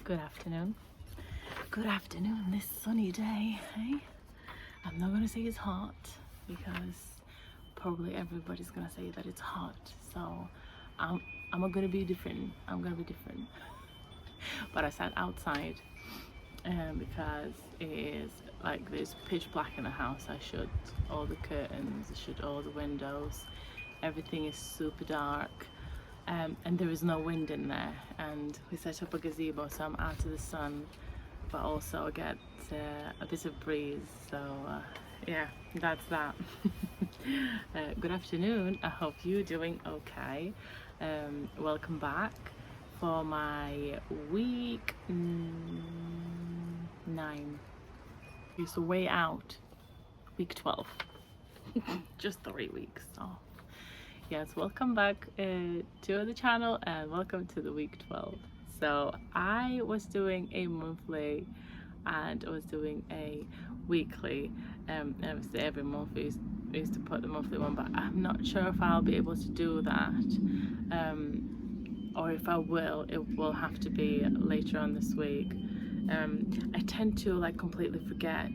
Good afternoon. Good afternoon, this sunny day, hey? I'm not gonna say it's hot because probably everybody's gonna say that it's hot. So I'm gonna be different. I'm gonna be different. But I sat outside because it is like there's pitch black in the house. I shut all the curtains, I shut all the windows. Everything is super dark. And there is no wind in there, and we set up a gazebo so I'm out of the sun but also get a bit of breeze, so yeah, that's that. Good afternoon, I hope you're doing okay. Welcome back for my week 9, so way out, week 12. Just 3 weeks off. Yes, welcome back to the channel and welcome to the week 12. So I was doing a monthly and I was doing a weekly, and obviously every month we used to put the monthly one, but I'm not sure if I'll be able to do that, or if I will, it will have to be later on this week. I tend to like completely forget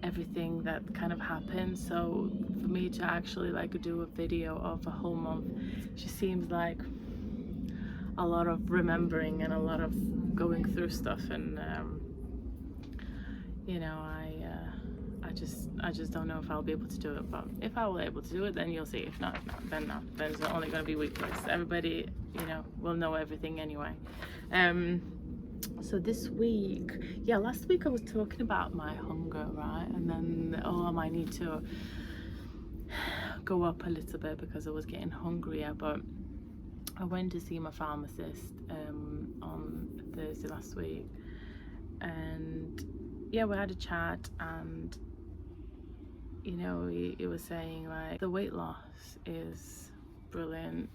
everything that kind of happened, so for me to actually like do a video of a whole month just seems like a lot of remembering and a lot of going through stuff, and you know, I just don't know if I'll be able to do it. But if I will able to do it, then you'll see. If not, then not. Then it's only going to be weeklies. Everybody, you know, will know everything anyway. So this week, yeah, last week I was talking about my hunger, right? And then, oh, I might need to go up a little bit because I was getting hungrier. But I went to see my pharmacist on Thursday last week, and yeah, we had a chat, and you know, he was saying like the weight loss is brilliant,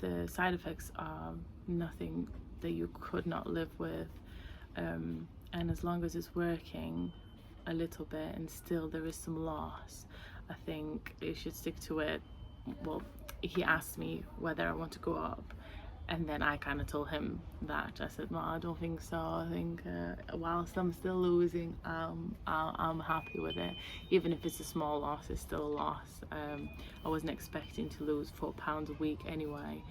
the side effects are nothing that you could not live with, and as long as it's working a little bit and still there is some loss, I think you should stick to it. Well, he asked me whether I want to go up, and then I kind of told him that. I said, well, I don't think so. I think whilst I'm still losing, I'm happy with it. Even if it's a small loss, it's still a loss. I wasn't expecting to lose 4 pounds a week anyway.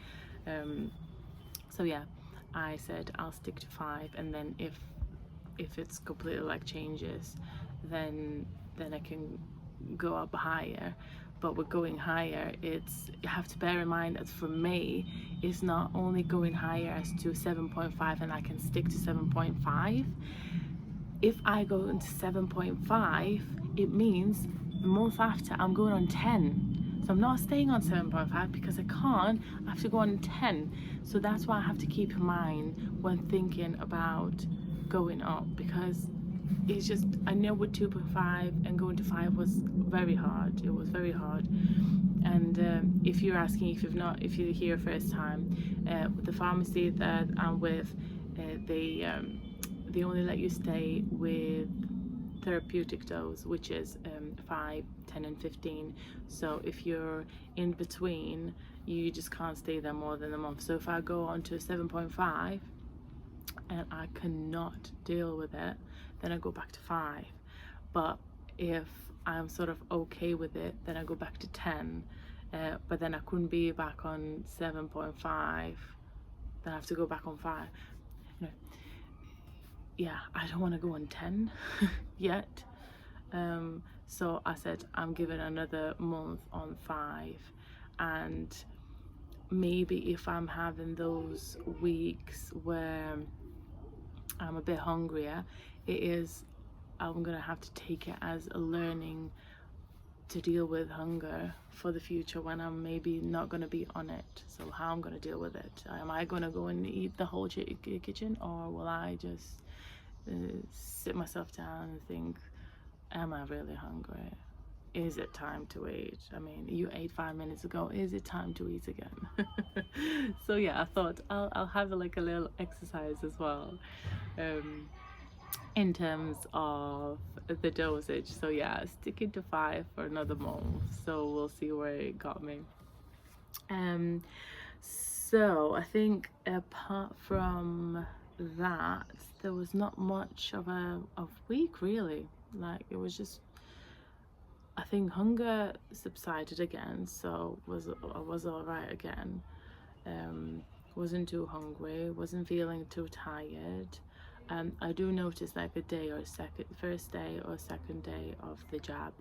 So yeah, I said I'll stick to 5, and then if it's completely like changes, then I can go up higher. But with going higher, you have to bear in mind that for me, it's not only going higher as to 7.5 and I can stick to 7.5. If I go into 7.5, it means the month after I'm going on 10. So I'm not staying on 7.5 because I can't. I have to go on 10. So that's why I have to keep in mind when thinking about going up, because it's just, I know with 2.5 and going to 5 was very hard. It was very hard. And if you're asking, if you're here first time, with the pharmacy that I'm with, they only let you stay with therapeutic dose, which is 5, 10 and 15. So if you're in between, you just can't stay there more than a month. So if I go on to 7.5 and I cannot deal with it, then I go back to 5. But if I'm sort of okay with it, then I go back to 10. But then I couldn't be back on 7.5, then I have to go back on 5. You know, yeah, I don't want to go on 10 yet. So I said I'm giving another month on 5, and maybe if I'm having those weeks where I'm a bit hungrier, I'm gonna have to take it as a learning to deal with hunger for the future when I'm maybe not gonna be on it. So how I'm gonna deal with it? Am I gonna go and eat the whole kitchen, or will I just sit myself down and think, am I really hungry? Is it time to eat? I mean, you ate 5 minutes ago. Is it time to eat again? So yeah, I thought I'll have like a little exercise as well, in terms of the dosage. So yeah, sticking to 5 for another month. So we'll see where it got me. So I think apart from that, there was not much of a week really. Like, it was just, I think hunger subsided again, so I was all right again. Wasn't too hungry, wasn't feeling too tired. I do notice like a day or first day or second day of the jab,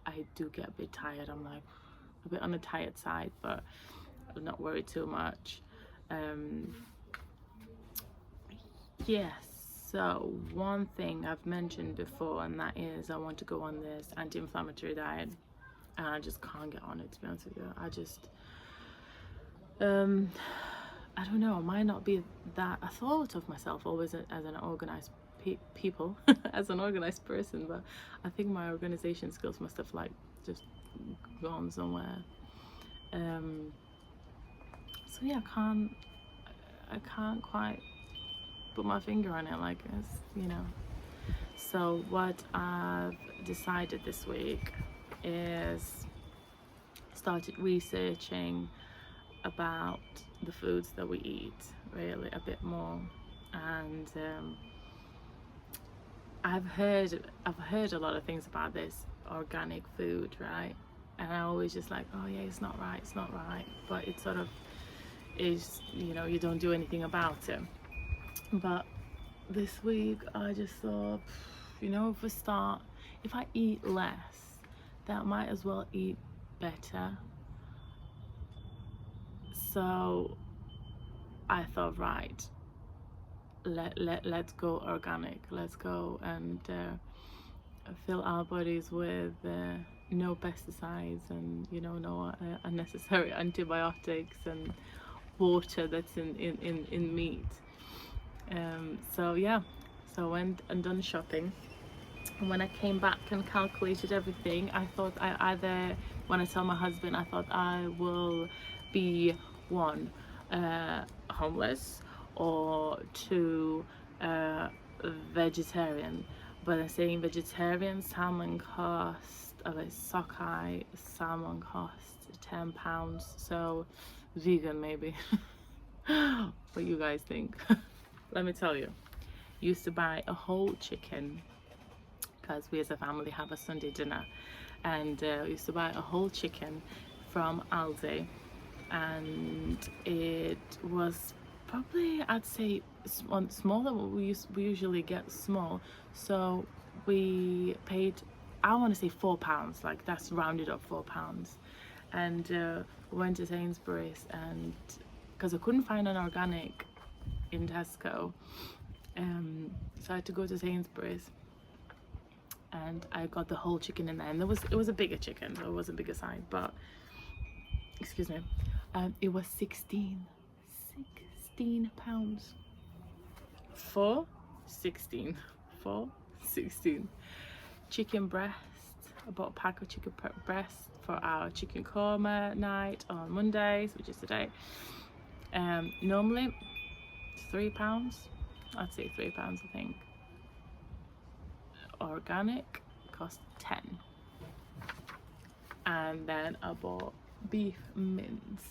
I do get a bit tired. I'm like a bit on the tired side, but I'm not worried too much. Yes, so one thing I've mentioned before, and that is I want to go on this anti-inflammatory diet, and I just can't get on it, to be honest with you. I just I don't know, I might not be that, I thought of myself always as an organized people as an organized person, but I think my organization skills must have like just gone somewhere. So yeah, I can't quite put my finger on it, like, it's, you know. So what I've decided this week is started researching about the foods that we eat really a bit more, and I've heard a lot of things about this organic food, right? And I always just like, oh yeah, it's not right, but it sort of is, you know, you don't do anything about it. But this week I just thought, you know, if I eat less, then I might as well eat better. So I thought, right, let's go organic. Let's go and fill our bodies with no pesticides and, you know, no unnecessary antibiotics and water that's in meat. So yeah, so I went and done shopping, and when I came back and calculated everything, I thought when I tell my husband, I thought I will be one, homeless, or two, vegetarian. But I'm saying vegetarian, salmon cost, like sockeye salmon cost £10, so vegan maybe. What you guys think? Let me tell you, used to buy a whole chicken, because we as a family have a Sunday dinner, and used to buy a whole chicken from Aldi, and it was probably, I'd say, smaller. We usually get small, so we paid, I want to say £4, like that's rounded up £4, and went to Sainsbury's, and because I couldn't find an organic in Tesco, so I had to go to Sainsbury's, and I got the whole chicken in there, and it was a bigger chicken, so it was a bigger size, but excuse me, it was £16 for 16 chicken breast. I bought a pack of chicken breast for our chicken korma night on Mondays, which is today. Normally £3, I'd say £3, I think. Organic cost 10. And then I bought beef mince,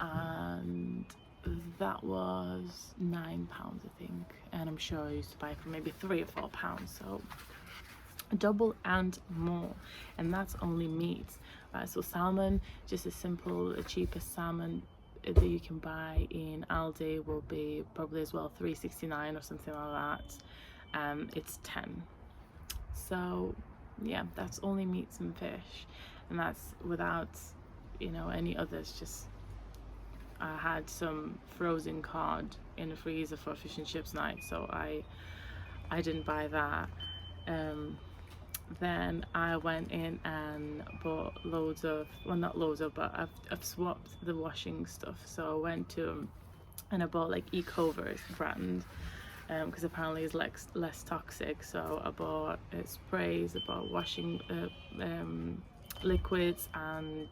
and that was £9, I think, and I'm sure I used to buy it for maybe £3 or £4, so double and more. And that's only meat, right? So salmon, just a simple, the cheapest salmon that you can buy in Aldi will be probably as well £3.69 or something like that. It's 10. So yeah, that's only meats and fish, and that's without, you know, any others. Just I had some frozen cod in the freezer for fish and chips night, so I didn't buy that. Then I went in and bought loads of, well, not loads of, but I've swapped the washing stuff. So I went to, and I bought like Ecover's brand, because apparently it's less toxic. So I bought sprays, I bought washing liquids and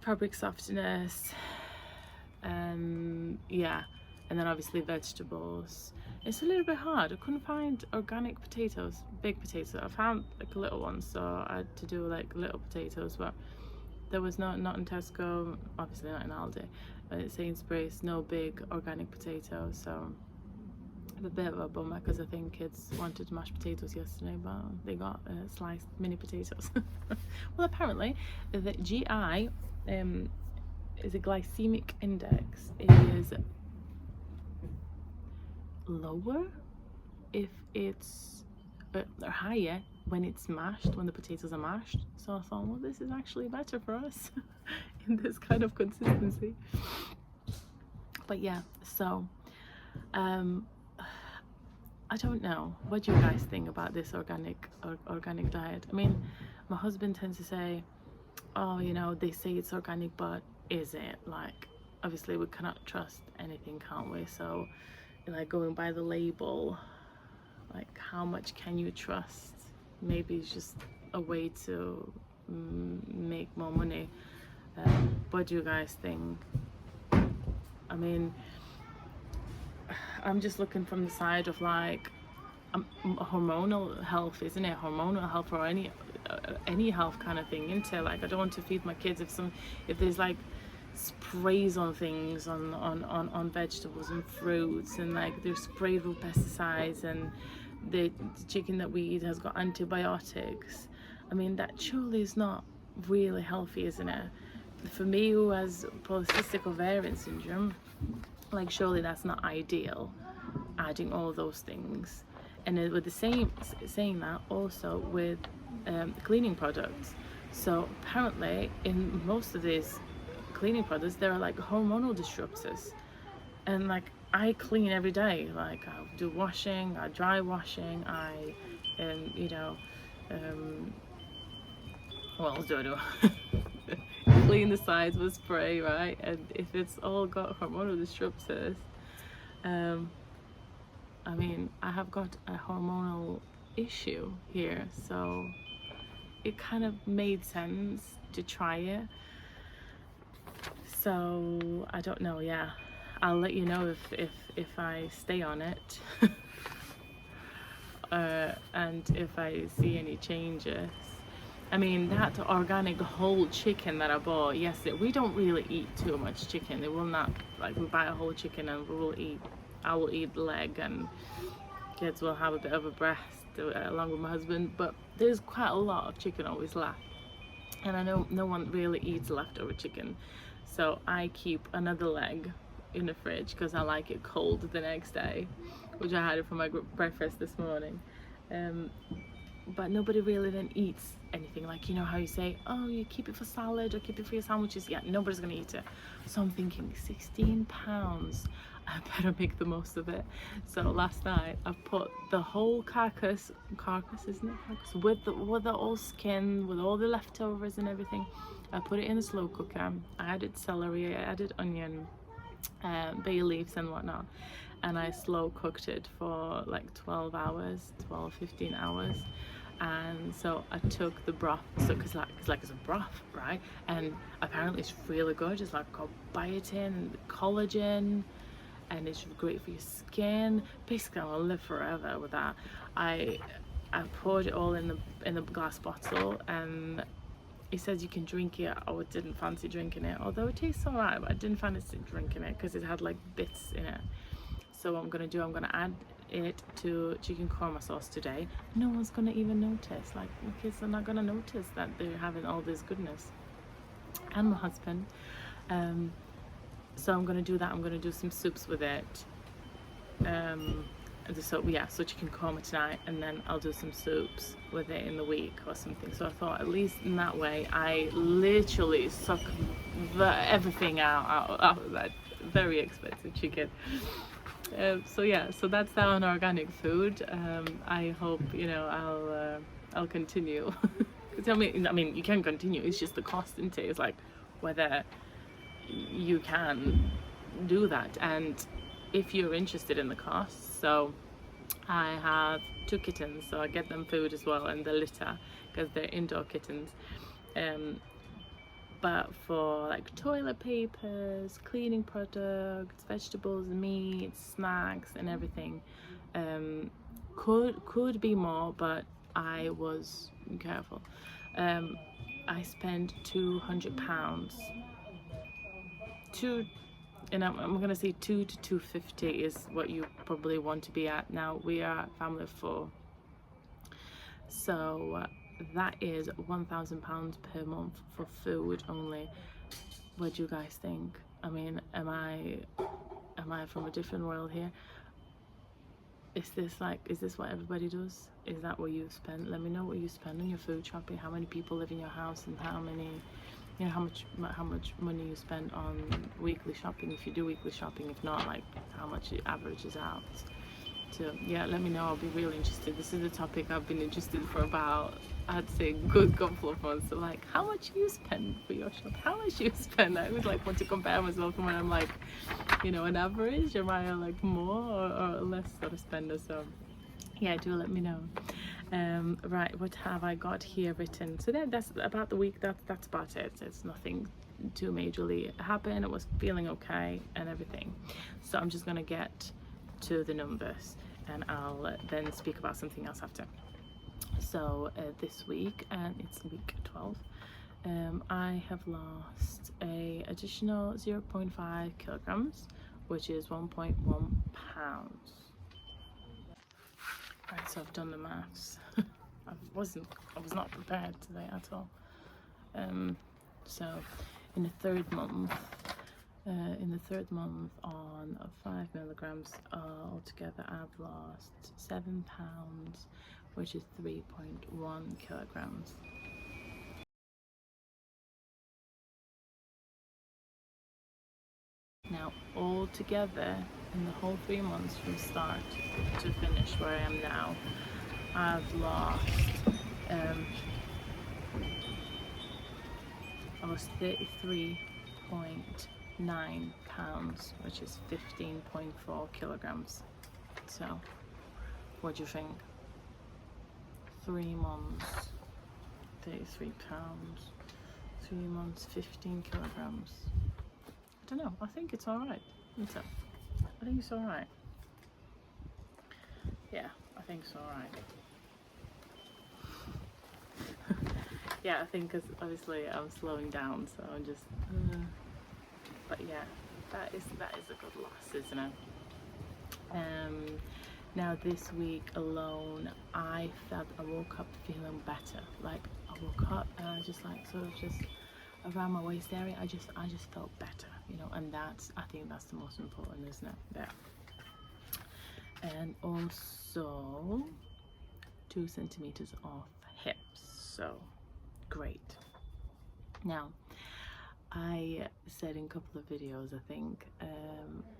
fabric softeners, yeah, and then obviously vegetables. It's a little bit hard. I couldn't find organic potatoes, big potatoes. I found like a little one, so I had to do like little potatoes, but there was not in Tesco, obviously not in Aldi, but at Sainsbury's, no big organic potatoes. So a bit of a bummer because I think kids wanted mashed potatoes yesterday, but they got sliced mini potatoes. Well, apparently the GI is a glycemic index is lower if it's or higher when it's mashed, when the potatoes are mashed. So I thought, well, this is actually better for us in this kind of consistency. But yeah, so I don't know. What do you guys think about this organic diet? I mean, my husband tends to say, oh, you know, they say it's organic, but is it? Like, obviously we cannot trust anything, can't we? So like going by the label, like how much can you trust? Maybe it's just a way to make more money. What do you guys think? I mean, I'm just looking from the side of like hormonal health, isn't it? Hormonal health, or any health kind of thing, isn't it? Like, I don't want to feed my kids if there's like sprays on things, on vegetables and fruits, and like they're sprayed with pesticides, and the chicken that we eat has got antibiotics. I mean, that surely is not really healthy, isn't it? For me, who has polycystic ovarian syndrome, like surely that's not ideal, adding all those things. And with the same saying that also with cleaning products. So apparently in most of these cleaning products there are like hormonal disruptors, and like I clean every day. Like I do washing, I dry washing, I you know, what else do I do? Clean the sides with spray, right? And if it's all got hormonal disruptors, I mean, I have got a hormonal issue here, so it kind of made sense to try it. So I don't know. Yeah, I'll let you know if I stay on it and if I see any changes. I mean, that organic whole chicken that I bought yesterday, we don't really eat too much chicken. It will not, like, we buy a whole chicken and I will eat the leg, and kids will have a bit of a breast along with my husband. But there's quite a lot of chicken always left, and I know no one really eats leftover chicken, so I keep another leg in the fridge because I like it cold the next day, which I had it for my breakfast this morning. But nobody really then eats anything, like, you know how you say, oh, you keep it for salad or keep it for your sandwiches. Yeah, nobody's gonna eat it. So I'm thinking, 16 pounds, I better make the most of it. So last night I put the whole carcass, isn't it? Carcass, with the all skin, with all the leftovers and everything. I put it in a slow cooker. I added celery, I added onion, bay leaves and whatnot, and I slow cooked it for like 12 hours, 15 hours. And so I took the broth, so because it's a broth, right? And apparently it's really good. It's like got biotin, collagen, and it's great for your skin. Basically, I'll live forever with that. I poured it all in the glass bottle, and it says you can drink it. I didn't fancy drinking it, although it tastes alright, but I didn't fancy drinking it because it had like bits in it. So what I'm gonna add it to chicken korma sauce today. No one's gonna even notice. Like, my kids are not gonna notice that they're having all this goodness, and my husband. So I'm gonna do that. I'm gonna do some soups with it. So chicken korma tonight, and then I'll do some soups with it in the week or something. So I thought, at least in that way, I literally suck everything out of that very expensive chicken. So yeah, so that's that on organic food. I hope, you know, I'll continue. I mean, you can continue. It's just the cost, isn't it? It's like whether you can do that, and if you're interested in the cost. So I have 2 kittens, so I get them food as well, and the litter, because they're indoor kittens. But for like toilet papers, cleaning products, vegetables, meat, snacks and everything, could be more, but I was careful. I spent £200 and I'm going to say 2 to 250 is what you probably want to be at. Now we are a family of 4, so that is £1,000 per month for food only. What do you guys think? I mean, am I from a different world here? Is this what everybody does? Is that what you spend? Let me know what you spend on your food shopping, how many people live in your house, and how many, you know, how much money you spend on weekly shopping, if you do weekly shopping. If not, like how much it averages out. So yeah, let me know. I'll be really interested. This is a topic I've been interested for about, I'd say, a good couple of months. So like, how much you spend for your shop? How much you spend? I would like want to compare myself when I'm like, you know, an average. Am I like more or less sort of spender? So yeah, do let me know. Right, what have I got here written? So that's about the week. That's about it. It's nothing too majorly happened. I was feeling okay and everything. So I'm just gonna get to the numbers, and I'll then speak about something else after. So this week, and it's week 12, I have lost a additional 0.5 kilograms, which is 1.1 pounds. Right, so I've done the maths. I was not prepared today at all. So in the third month, on 5 milligrams altogether, I've lost 7 pounds, which is 3.1 kilograms. Now, all together, in the whole 3 months from start to finish, where I am now, I've lost, I was 33.9 pounds, which is 15.4 kilograms. So, what do you think? 3 months, 33 pounds, 3 months, 15 kilograms. I don't know, I think it's alright. I think it's alright. Yeah, I think it's alright. Yeah, I think because obviously I'm slowing down, so I'm just, but yeah, that is a good loss, isn't it? Now this week alone, I woke up feeling better. Like I woke up and I just like sort of just around my waist area, I just felt better, you know, and I think that's the most important, isn't it? Yeah. And also 2 centimeters off hips, so great. Now, I said in a couple of videos, I think,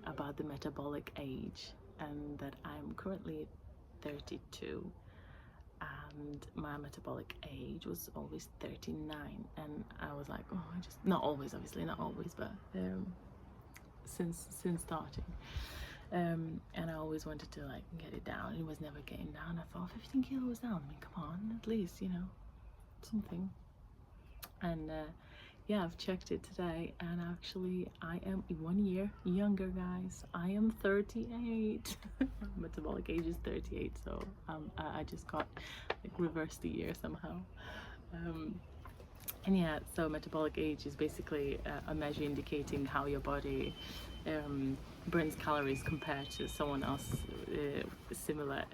about the metabolic age, and that I'm currently 32, and my metabolic age was always 39, and I was like, oh, I just, not always, obviously, not always, but since starting, and I always wanted to like get it down. It was never getting down. I thought 15 kilos down, I mean, come on, at least, you know, something. And yeah, I've checked it today, and actually I am 1 year younger, guys. I am 38. Metabolic age is 38, so I just got like reversed the year somehow. And yeah, so metabolic age is basically a measure indicating how your body burns calories compared to someone else similar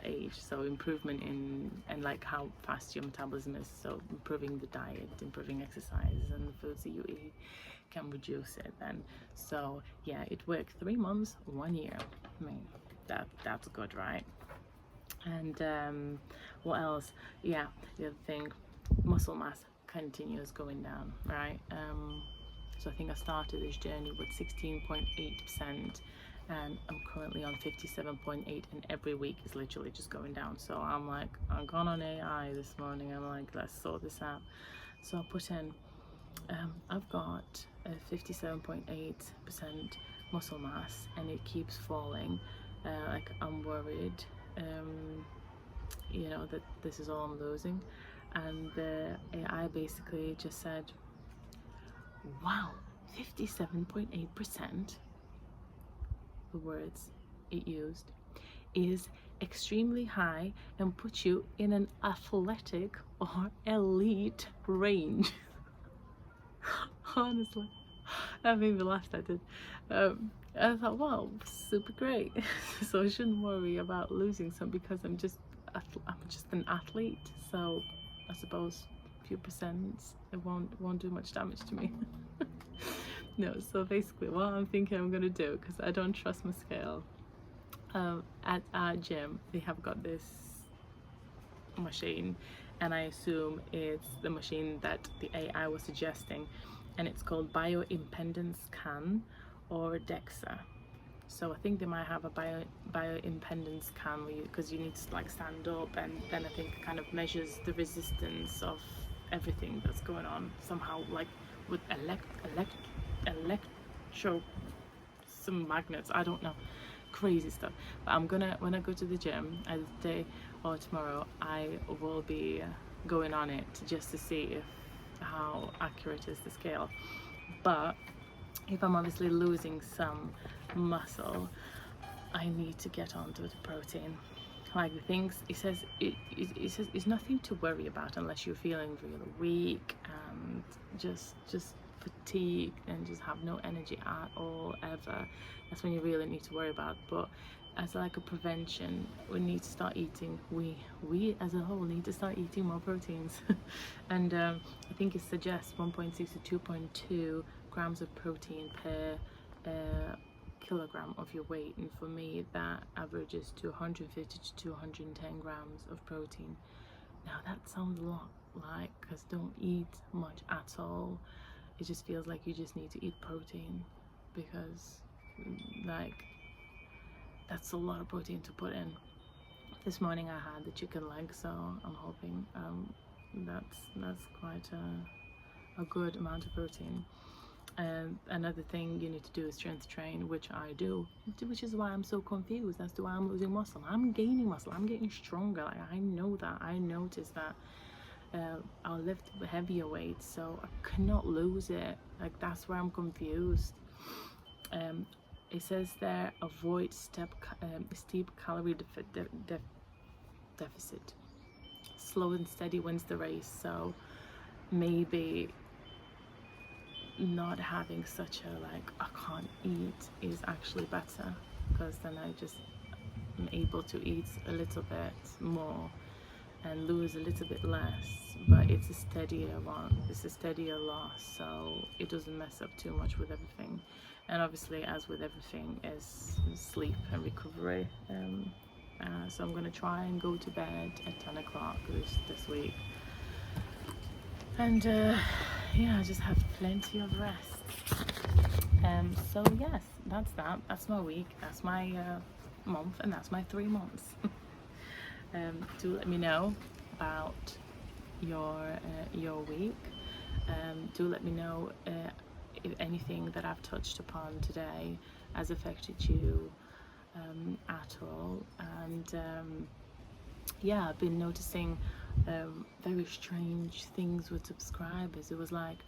age. So improvement in, and like how fast your metabolism is. So improving the diet, improving exercise, and the foods that you eat can reduce it then. So yeah, it worked 3 months, 1 year. I mean, that's good, right? And what else? Yeah, the other thing, muscle mass continues going down, right? So I think I started this journey with 16.8%, and I'm currently on 57.8, and every week is literally just going down. So I'm like, I've gone on AI this morning, I'm like, let's sort this out. So I put in, I've got 57.8% muscle mass, and it keeps falling. Like I'm worried, you know, that this is all I'm losing. And the AI basically just said, wow, 57.8%, the words it used, is extremely high and puts you in an athletic or elite range. Honestly, That made me laugh, that did. I thought, wow, super great. So I shouldn't worry about losing some because I'm just an athlete. So I suppose a few percent, it won't do much damage to me. No, so basically what I'm thinking I'm gonna do, because I don't trust my scale, at our gym they have got this machine, and I assume it's the machine that the AI was suggesting, and it's called bioimpedance scan or DEXA. So I think they might have a bioimpedance scan because you need to like stand up, and then I think it kind of measures the resistance of everything that's going on somehow, like with electro some magnets, I don't know, crazy stuff. But I'm gonna, when I go to the gym either today or tomorrow, I will be going on it just to see if how accurate is the scale. But if I'm obviously losing some muscle, I need to get onto the protein. Like the things it says it's nothing to worry about unless you're feeling really weak and just fatigued and just have no energy at all ever. That's when you really need to worry about. But as like a prevention, we need to start eating, we as a whole need to start eating more proteins. And I think it suggests 1.6 to 2.2 grams of protein per kilogram of your weight, and for me that averages to 150 to 210 grams of protein. Now that sounds a lot, like, because don't eat much at all. It just feels like you just need to eat protein, because like that's a lot of protein to put in. This morning I had the chicken leg, so I'm hoping that's quite a good amount of protein. And another thing you need to do is strength train, which I do, which is why I'm so confused as to why I'm losing muscle. I'm gaining muscle, I'm getting stronger. Like, I know that, I noticed that. I'll lift heavier weights, so I cannot lose it. Like, that's where I'm confused. It says there, avoid steep calorie deficit. Slow and steady wins the race. So maybe not having such a like I can't eat is actually better, because then I just am able to eat a little bit more and lose a little bit less, but it's a steadier one, it's a steadier loss, so it doesn't mess up too much with everything. And obviously, as with everything, is sleep and recovery. So I'm gonna try and go to bed at 10 o'clock this week, and yeah, I just have plenty of rest. So yes, that's my week, that's my month, and that's my 3 months. Do let me know about your week. Do let me know if anything that I've touched upon today has affected you at all. And yeah, I've been noticing very strange things with subscribers. It was like,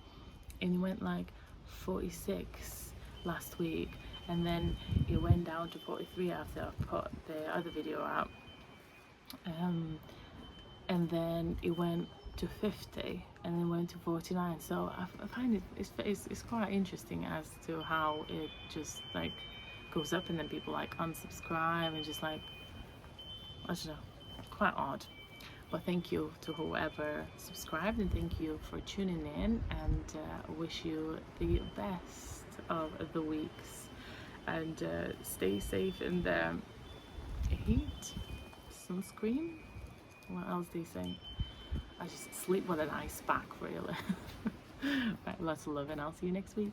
it went like 46 last week, and then it went down to 43 after I put the other video out, and then it went to 50, and then went to 49. So I find it's quite interesting as to how it just like goes up, and then people like unsubscribe, and just like, I don't know, quite odd. But thank you to whoever subscribed, and thank you for tuning in, and wish you the best of the weeks, and stay safe in the heat, sunscreen. What else do you say? I just sleep with an ice pack, really. Right, lots of love, and I'll see you next week.